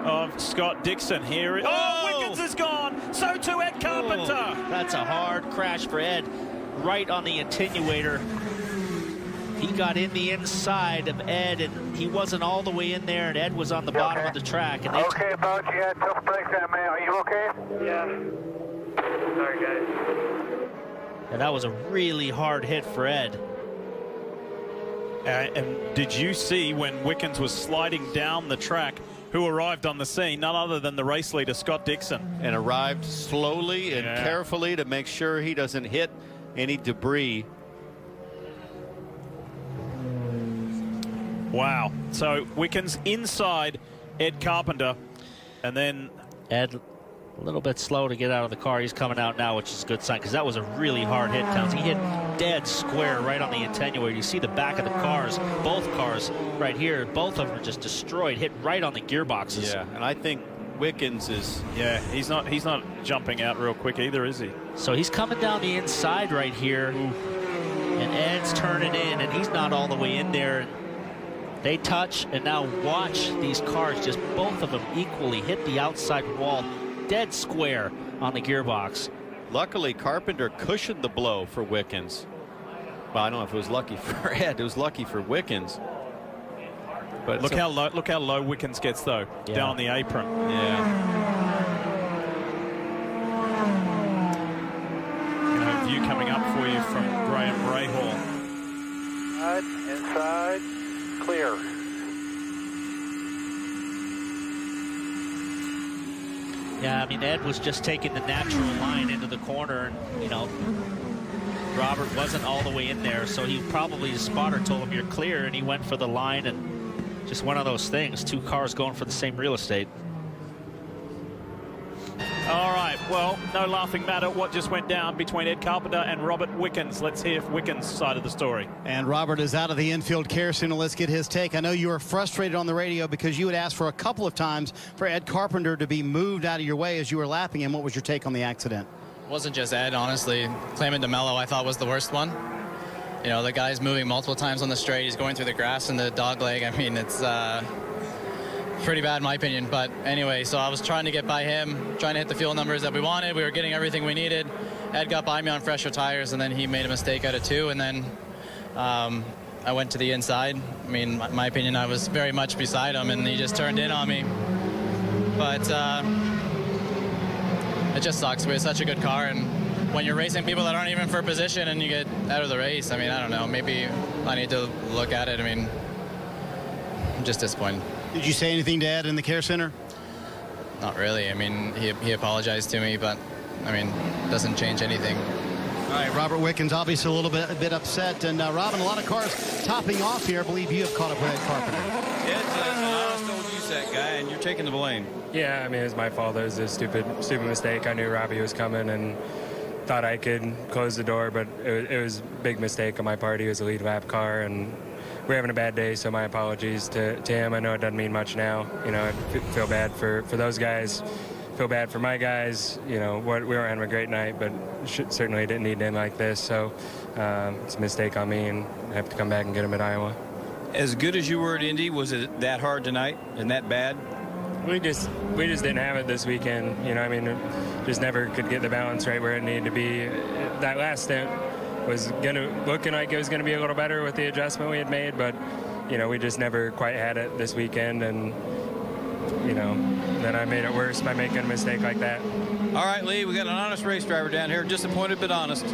of Scott Dixon here. Oh, Wickens is gone. So too Ed Carpenter. That's a hard crash for Ed, right on the attenuator. He got in the inside of Ed, and he wasn't all the way in there, and Ed was on the bottom of the track. And okay, Boat, you had tough breaks there, man. Are you okay? Yeah. Sorry, guys. And that was a really hard hit for Ed. And did you see when Wickens was sliding down the track, who arrived on the scene? None other than the race leader, Scott Dixon. And arrived slowly and carefully to make sure he doesn't hit any debris. Wow. So Wickens inside Ed Carpenter, and then Ed a little bit slow to get out of the car. He's coming out now, which is a good sign, because that was a really hard hit, Towns. He hit dead square right on the attenuator. You see the back of the cars, both cars right here, both of them are just destroyed, hit right on the gearboxes. Yeah, and I think Wickens is... Yeah, he's not jumping out real quick either, is he? So he's coming down the inside right here. Ooh. And Ed's turning in, and he's not all the way in there. They touch, and now watch these cars, just both of them equally hit the outside wall, dead square on the gearbox. Luckily, Carpenter cushioned the blow for Wickens. Well, I don't know if it was lucky for Ed. It was lucky for Wickens. But look how low Wickens gets though, down on the apron. Yeah. You know, view coming up for you from Graham Rahal. Inside. Clear. Yeah, I mean, Ed was just taking the natural line into the corner, and, you know, Robert wasn't all the way in there, so he probably, his spotter told him, you're clear, and he went for the line, and just one of those things, two cars going for the same real estate. All right, well, no laughing matter what just went down between Ed Carpenter and Robert Wickens. Let's hear Wickens' side of the story. And Robert is out of the infield care center. Let's get his take. I know you were frustrated on the radio because you had asked for a couple of times for Ed Carpenter to be moved out of your way as you were lapping him. What was your take on the accident? It wasn't just Ed, honestly. Clement DeMello, I thought, was the worst one. You know, the guy's moving multiple times on the straight. He's going through the grass in the dog leg. I mean, it's pretty bad in my opinion. But anyway, so I was trying to get by him, trying to hit the fuel numbers that we wanted. We were getting everything we needed. Ed got by me on fresher tires, and then he made a mistake out of two, and then I went to the inside. I mean, my opinion, I was very much beside him, and he just turned in on me. But it just sucks. We had such a good car, and when you're racing people that aren't even for position and you get out of the race, I mean, I don't know. Maybe I need to look at it. I mean, I'm just disappointed. Did you say anything to Ed in the care center? Not really. I mean, he apologized to me, but, I mean, it doesn't change anything. All right, Robert Wickens obviously a little bit upset. And, Robin, a lot of cars topping off here. I believe you have caught up with Ed Carpenter. Ed's an honest old USAC guy, and you're taking the blame. Yeah, I mean, it was my fault. It was a stupid mistake. I knew Robbie was coming and thought I could close the door, but it was a big mistake on my part. He was a lead lap car, and we're having a bad day, so my apologies to him. I know it doesn't mean much now. You know, I feel bad for those guys. Feel bad for my guys. You know, we weren't having a great night, but certainly didn't need to end like this. So it's a mistake on me, and I have to come back and get him at Iowa. As good as you were at Indy, was it that hard tonight and that bad? We just didn't have it this weekend. You know, I mean, just never could get the balance right where it needed to be. That last stint was looking like it was going to be a little better with the adjustment we had made, but, you know, we just never quite had it this weekend, and, you know, then I made it worse by making a mistake like that. All right, Lee, we got an honest race driver down here, disappointed but honest.